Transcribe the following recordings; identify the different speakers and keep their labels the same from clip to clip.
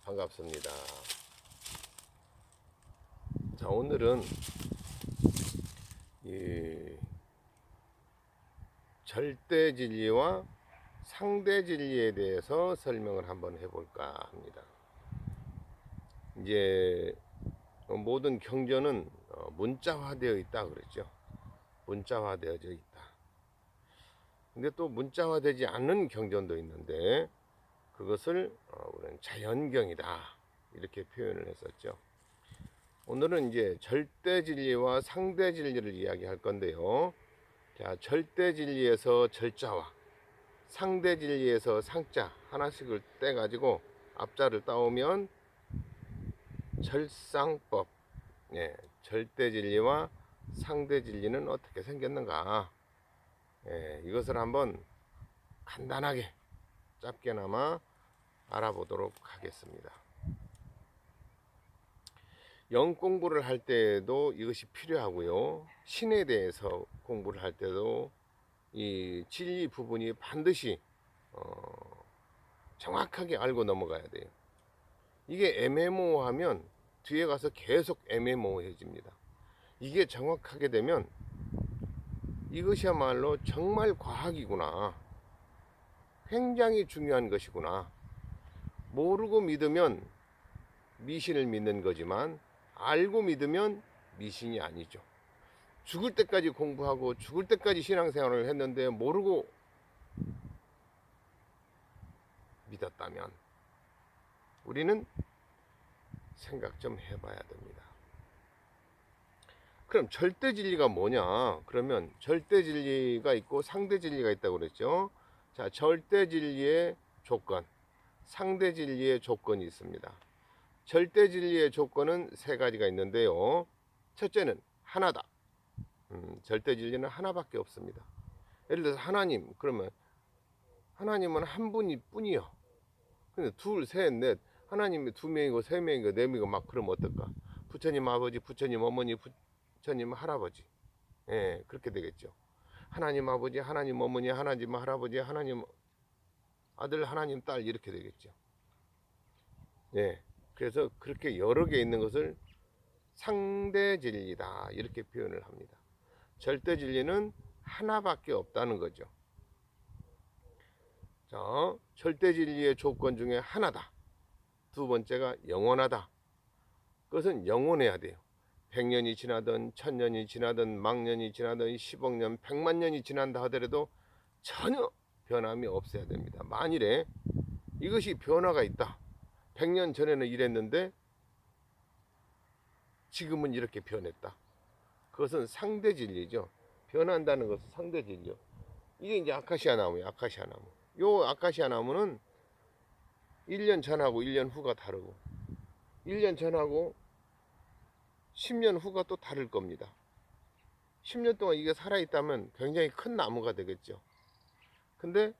Speaker 1: 반갑습니다. 자, 오늘은 이 절대 진리와 상대 진리에 대해서 설명을 한번 해볼까 합니다. 이제 모든 경전은 문자화되어 있다 그랬죠. 문자화되어져 있다. 근데 또 문자화되지 않는 경전도 있는데 그것을 우리는 자연경이다 이렇게 표현을 했었죠. 오늘은 이제 절대 진리와 상대 진리를 이야기할 건데요. 자, 절대 진리에서 절자와 상대 진리에서 상자 하나씩을 떼 가지고 앞자를 따오면 절상법. 예, 절대 진리와 상대 진리는 어떻게 생겼는가? 예, 이것을 한번 간단하게 짧게나마 알아보도록 하겠습니다. 영 공부를 할 때도 이것이 필요하고요. 신에 대해서 공부를 할 때도 이 진리 부분이 반드시 정확하게 알고 넘어가야 돼요. 이게 애매모호하면 뒤에 가서 계속 애매모호해집니다. 이게 정확하게 되면 이것이야말로 정말 과학이구나. 굉장히 중요한 것이구나. 모르고 믿으면 미신을 믿는 거지만 알고 믿으면 미신이 아니죠. 죽을 때까지 공부하고 죽을 때까지 신앙생활을 했는데 모르고 믿었다면 우리는 생각 좀 해봐야 됩니다. 그럼 절대 진리가 뭐냐? 그러면 절대 진리가 있고 상대 진리가 있다고 그랬죠. 자, 절대 진리의 조건, 상대 진리의 조건이 있습니다. 절대 진리의 조건은 세 가지가 있는데요. 첫째는 하나다. 절대 진리는 하나밖에 없습니다. 예를 들어서 하나님, 그러면 하나님은 한 분이 뿐이요. 근데 둘, 셋, 넷, 하나님이 두 명이고 세 명이고 네 명이고 막 그러면 어떨까? 부처님 아버지, 부처님 어머니, 부처님 할아버지. 예, 그렇게 되겠죠. 하나님 아버지, 하나님 어머니, 하나님 할아버지, 하나님 아들, 하나님 딸 이렇게 되겠죠. 예, 그래서 그렇게 여러 개 있는 것을 상대 진리다 이렇게 표현을 합니다. 절대 진리는 하나밖에 없다는 거죠. 자, 절대 진리의 조건 중에 하나다. 두 번째가 영원하다. 그것은 영원해야 돼요. 100년이 지나든 1000년이 지나든 망년이 지나든 10억 년, 100만 년이 지난다 하더라도 전혀 변함이 없어야 됩니다. 만일에 이것이 변화가 있다. 100년 전에는 이랬는데 지금은 이렇게 변했다. 그것은 상대 진리죠. 변한다는 것은 상대 진리요. 이게 이제 아카시아 나무예요. 아카시아 나무. 요 아카시아 나무는 1년 전하고 1년 후가 다르고 1년 전하고 10년 후가 또 다를 겁니다. 10년 동안 이게 살아있다면 굉장히 큰 나무가 되겠죠. 근데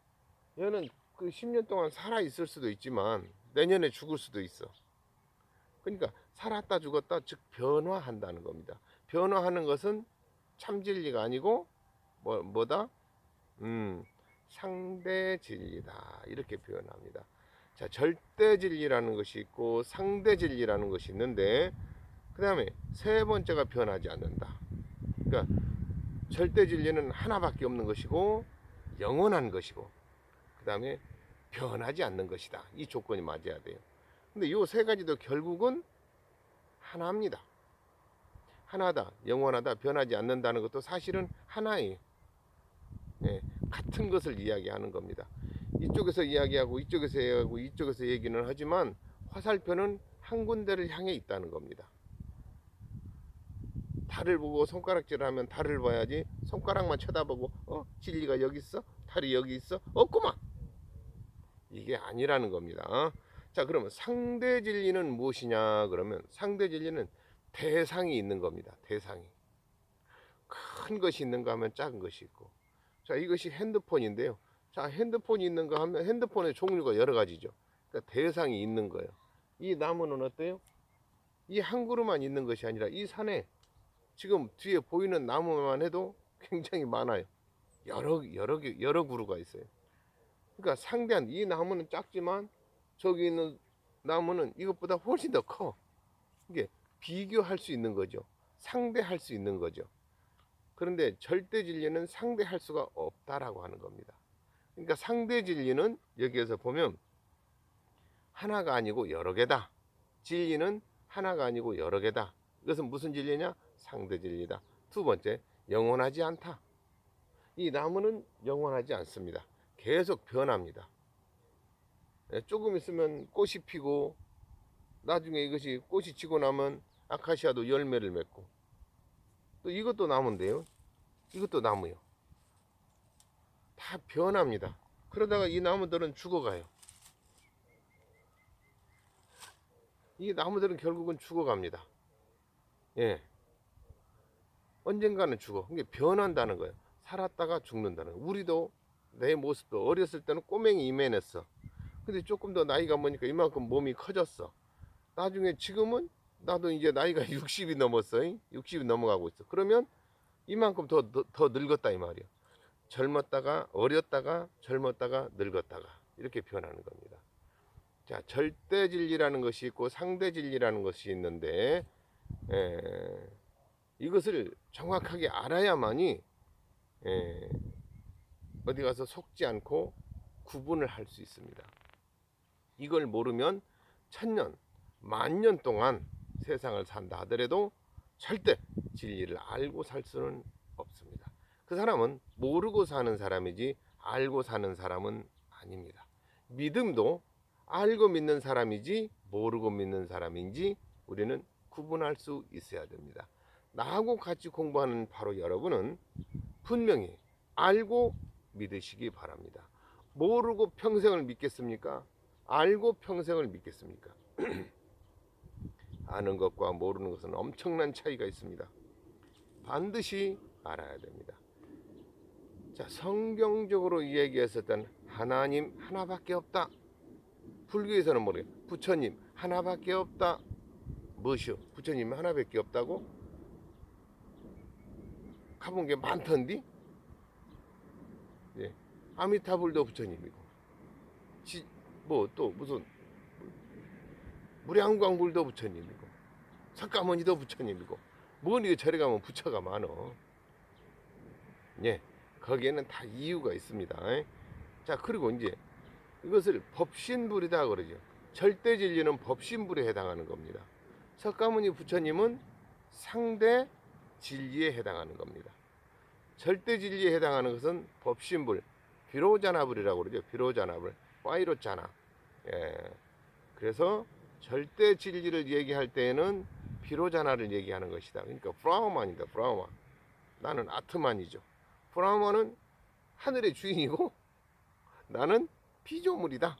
Speaker 1: 얘는 그 10년 동안 살아있을 수도 있지만 내년에 죽을 수도 있어. 그러니까 살았다 죽었다 즉 변화한다는 겁니다. 변화하는 것은 참 진리가 아니고 뭐다? 상대 진리다 이렇게 표현합니다. 자, 절대 진리라는 것이 있고 상대 진리라는 것이 있는데 그 다음에 세 번째가 변하지 않는다. 그러니까 절대 진리는 하나밖에 없는 것이고 영원한 것이고 그 다음에 변하지 않는 것이다. 이 조건이 맞아야 돼요. 근데 이 세 가지도 결국은 하나입니다. 하나다, 영원하다, 변하지 않는다는 것도 사실은 하나예요. 예, 같은 것을 이야기하는 겁니다. 이쪽에서 이야기하고 이쪽에서 이야기하고 이쪽에서 얘기는 하지만 화살표는 한 군데를 향해 있다는 겁니다. 달을 보고 손가락질을 하면 달을 봐야지 손가락만 쳐다보고 진리가 여기 있어? 달이 여기 있어? 없구만! 이게 아니라는 겁니다. 자, 그러면 상대 진리는 무엇이냐? 그러면 상대 진리는 대상이 있는 겁니다. 대상이. 큰 것이 있는가 하면 작은 것이 있고. 자, 이것이 핸드폰인데요. 자, 핸드폰이 있는가 하면 핸드폰의 종류가 여러 가지죠. 그러니까 대상이 있는 거예요. 이 나무는 어때요? 이 한 그루만 있는 것이 아니라 이 산에 지금 뒤에 보이는 나무만 해도 굉장히 많아요. 여러 그루가 있어요. 그러니까 상대한 이 나무는 작지만 저기 있는 나무는 이것보다 훨씬 더 커. 이게 비교할 수 있는 거죠. 상대할 수 있는 거죠. 그런데 절대 진리는 상대할 수가 없다라고 하는 겁니다. 그러니까 상대 진리는 여기에서 보면 하나가 아니고 여러 개다. 진리는 하나가 아니고 여러 개다. 이것은 무슨 진리냐? 상대 진리다. 두 번째, 영원하지 않다. 이 나무는 영원하지 않습니다. 계속 변합니다. 조금 있으면 꽃이 피고 나중에 이것이 꽃이 지고 나면 아카시아도 열매를 맺고, 또 이것도 나무인데요. 이것도 나무요. 다 변합니다. 그러다가 이 나무들은 죽어가요. 이 나무들은 결국은 죽어갑니다. 예. 언젠가는 죽어. 이게 변한다는 거예요. 살았다가 죽는다는 거예요. 우리도 내 모습도 어렸을 때는 꼬맹이 이면했어. 근데 조금 더 나이가 먹으니까 이만큼 몸이 커졌어. 나중에 지금은 나도 이제 나이가 60이 넘었어. 60이 넘어가고 있어. 그러면 이만큼 더 늙었다 이 말이야. 젊었다가 어렸다가 젊었다가 늙었다가 이렇게 변하는 겁니다. 자, 절대 진리라는 것이 있고 상대 진리라는 것이 있는데 이것을 정확하게 알아야만이 어디 가서 속지 않고 구분을 할 수 있습니다. 이걸 모르면 1000년, 10,000년 동안 세상을 산다 하더라도 절대 진리를 알고 살 수는 없습니다. 그 사람은 모르고 사는 사람이지 알고 사는 사람은 아닙니다. 믿음도 알고 믿는 사람이지 모르고 믿는 사람인지 우리는 구분할 수 있어야 됩니다. 나하고 같이 공부하는 바로 여러분은 분명히 알고 믿으시기 바랍니다. 모르고 평생을 믿겠습니까? 알고 평생을 믿겠습니까? 아는 것과 모르는 것은 엄청난 차이가 있습니다. 반드시 알아야 됩니다. 자, 성경적으로 이야기했었던 하나님 하나밖에 없다. 불교에서는 뭐래요? 부처님 하나밖에 없다. 무엇이요? 부처님 하나밖에 없다고? 가본 게 많던디? 예. 아미타불도 부처님이고, 뭐 또 무슨 무량광불도 부처님이고, 석가모니도 부처님이고, 뭐니 저리 가면 부처가 많어. 예. 거기에는 다 이유가 있습니다. 자, 그리고 이제 이것을 법신불이다 그러죠. 절대 진리는 법신불에 해당하는 겁니다. 석가모니 부처님은 상대 진리에 해당하는 겁니다. 절대 진리에 해당하는 것은 법신불, 비로자나불이라고 그러죠. 비로자나불, 파이로자나. 예. 그래서 절대 진리를 얘기할 때에는 비로자나를 얘기하는 것이다. 그러니까 브라우만이다. 브라우만. 나는 아트만이죠. 브라우만은 하늘의 주인이고 나는 피조물이다.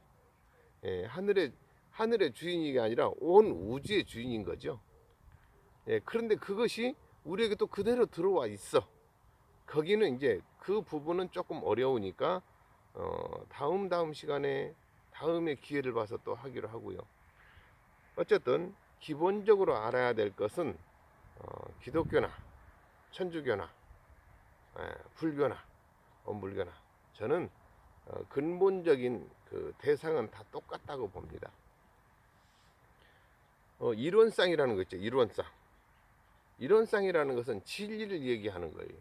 Speaker 1: 예, 하늘의 주인이 아니라 온 우주의 주인인 거죠. 예, 그런데 그것이 우리에게 또 그대로 들어와 있어. 거기는 이제 그 부분은 조금 어려우니까 다음 시간에 다음에 기회를 봐서 또 하기로 하고요. 어쨌든 기본적으로 알아야 될 것은 기독교나 천주교나 불교나 원불교나 저는 근본적인 그 대상은 다 똑같다고 봅니다. 이론상이라는 거 있죠. 이론상이라는 것은 진리를 얘기하는 거예요.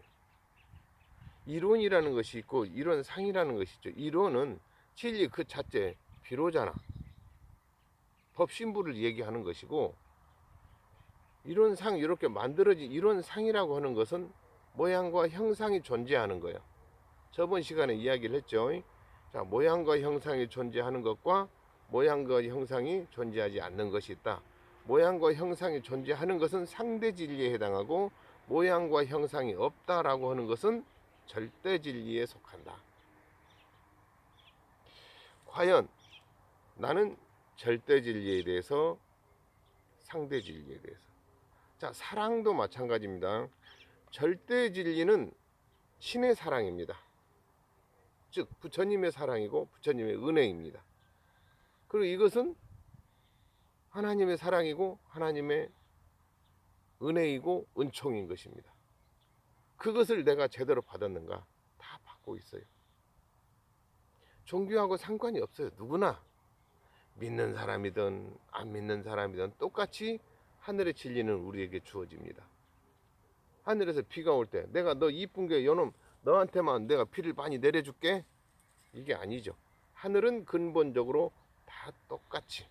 Speaker 1: 이론이라는 것이 있고 이론상이라는 것이 있죠. 이론은 진리 그 자체 비로자나 법신부를 얘기하는 것이고, 이론상 이렇게 만들어진 이론상이라고 하는 것은 모양과 형상이 존재하는 거예요. 저번 시간에 이야기를 했죠. 자, 모양과 형상이 존재하는 것과 모양과 형상이 존재하지 않는 것이 있다. 모양과 형상이 존재하는 것은 상대 진리에 해당하고, 모양과 형상이 없다라고 하는 것은 절대 진리에 속한다. 과연 나는 절대 진리에 대해서, 상대 진리에 대해서. 자, 사랑도 마찬가지입니다. 절대 진리는 신의 사랑입니다. 즉 부처님의 사랑이고 부처님의 은혜입니다. 그리고 이것은 하나님의 사랑이고 하나님의 은혜이고 은총인 것입니다. 그것을 내가 제대로 받았는가? 다 받고 있어요. 종교하고 상관이 없어요. 누구나 믿는 사람이든 안 믿는 사람이든 똑같이 하늘의 진리는 우리에게 주어집니다. 하늘에서 비가 올 때 내가 너 이쁜 게 요놈 너한테만 내가 비를 많이 내려줄게, 이게 아니죠. 하늘은 근본적으로 다 똑같이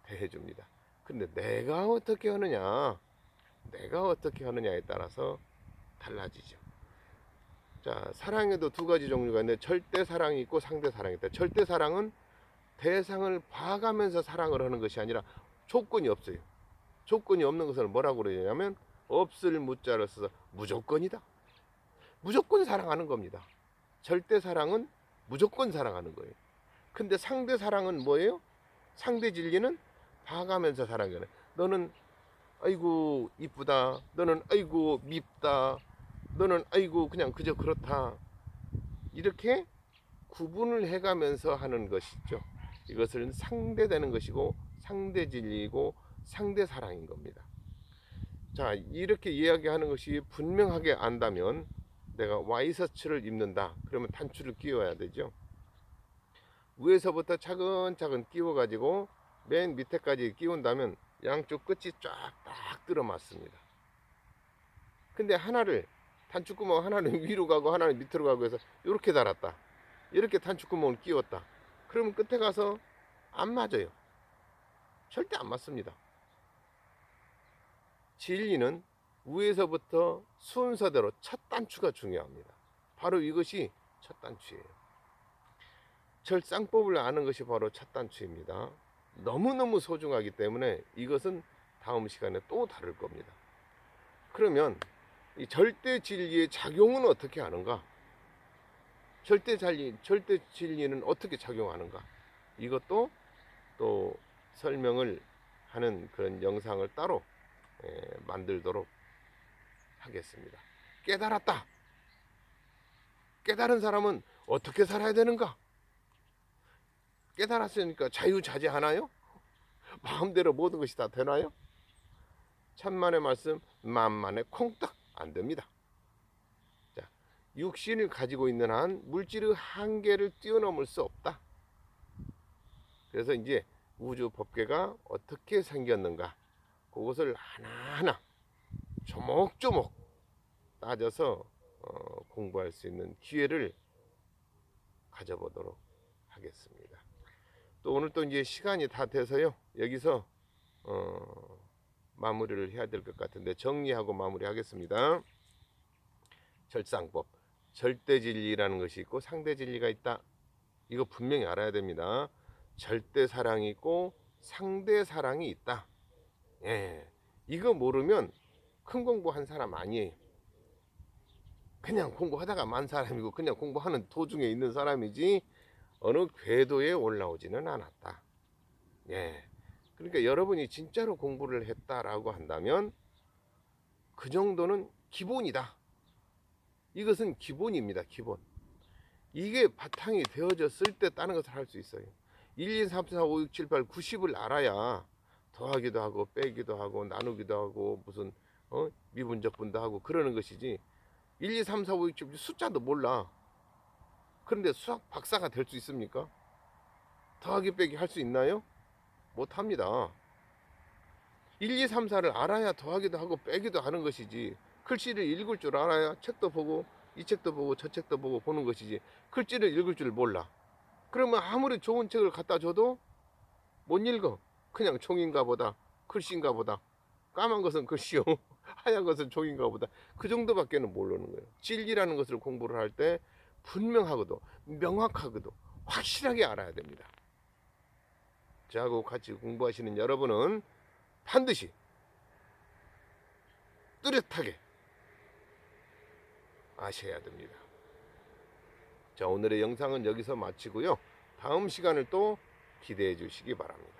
Speaker 1: 대해줍니다. 근데 내가 어떻게 하느냐에 따라서 달라지죠. 자, 사랑에도 두 가지 종류가 있는데 절대 사랑이 있고 상대 사랑이 있다. 절대 사랑은 대상을 봐가면서 사랑을 하는 것이 아니라 조건이 없어요. 조건이 없는 것을 뭐라고 그러냐면 없을 무자를 써서 무조건이다. 무조건 사랑하는 겁니다. 절대 사랑은 무조건 사랑하는 거예요. 근데 상대 사랑은 뭐예요? 상대 진리는 봐가면서 사랑하는 거예요. 너는 아이고 이쁘다, 너는 아이고 밉다, 너는 아이고 그냥 그저 그렇다, 이렇게 구분을 해가면서 하는 것이죠. 이것은 상대되는 것이고 상대 진리이고 상대 사랑인 겁니다. 자, 이렇게 이야기하는 것이 분명하게 안다면 내가 와이셔츠를 입는다 그러면 단추를 끼워야 되죠. 위에서부터 차근차근 끼워 가지고 맨 밑에까지 끼운다면 양쪽 끝이 쫙 딱 들어맞습니다. 근데 하나를 단추구멍 하나는 위로 가고 하나는 밑으로 가고 해서 이렇게 달았다, 이렇게 단추구멍을 끼웠다, 그러면 끝에 가서 안 맞아요. 절대 안 맞습니다. 진리는 위에서부터 순서대로 첫 단추가 중요합니다. 바로 이것이 첫 단추예요. 절쌍법을 아는 것이 바로 첫 단추입니다. 너무너무 소중하기 때문에 이것은 다음 시간에 또 다룰 겁니다. 그러면 이 절대 진리의 작용은 어떻게 하는가? 절대 진리는 어떻게 작용하는가? 이것도 또 설명을 하는 그런 영상을 따로 만들도록 하겠습니다. 깨달았다. 깨달은 사람은 어떻게 살아야 되는가? 깨달았으니까 자유자재하나요? 마음대로 모든 것이 다 되나요? 천만의 말씀 만만의 콩떡 안 됩니다. 자, 육신을 가지고 있는 한 물질의 한계를 뛰어넘을 수 없다. 그래서 이제 우주 법계가 어떻게 생겼는가, 그것을 하나하나 조목조목 따져서 공부할 수 있는 기회를 가져보도록 하겠습니다. 또 오늘 또 이제 시간이 다 돼서요, 여기서 마무리를 해야 될 것 같은데 정리하고 마무리하겠습니다. 절상법, 절대 진리라는 것이 있고 상대 진리가 있다. 이거 분명히 알아야 됩니다. 절대 사랑이 있고 상대 사랑이 있다. 예, 이거 모르면 큰 공부한 사람 아니에요. 그냥 공부하다가 만 사람이고 그냥 공부하는 도중에 있는 사람이지 어느 궤도에 올라오지는 않았다. 예, 그러니까 여러분이 진짜로 공부를 했다라고 한다면 그 정도는 기본이다. 이것은 기본입니다. 기본. 이게 바탕이 되어졌을 때 다른 것을 할 수 있어요. 1, 2, 3, 4, 5, 6, 7, 8, 90을 알아야 더하기도 하고 빼기도 하고 나누기도 하고 무슨 미분적분도 하고 그러는 것이지, 1, 2, 3, 4, 5, 6, 7 숫자도 몰라. 그런데 수학 박사가 될 수 있습니까? 더하기 빼기 할 수 있나요? 못합니다. 1, 2, 3, 4를 알아야 더하기도 하고 빼기도 하는 것이지, 글씨를 읽을 줄 알아야 책도 보고 이 책도 보고 저 책도 보고 보는 것이지, 글씨를 읽을 줄 몰라. 그러면 아무리 좋은 책을 갖다 줘도 못 읽어. 그냥 종인가 보다, 글씨인가 보다, 까만 것은 글씨요 하얀 것은 종인가 보다, 그 정도밖에는 모르는 거예요. 진리라는 것을 공부를 할 때 분명하고도 명확하고도 확실하게 알아야 됩니다. 저하고 같이 공부하시는 여러분은 반드시 뚜렷하게 아셔야 됩니다. 자, 오늘의 영상은 여기서 마치고요. 다음 시간을 또 기대해 주시기 바랍니다.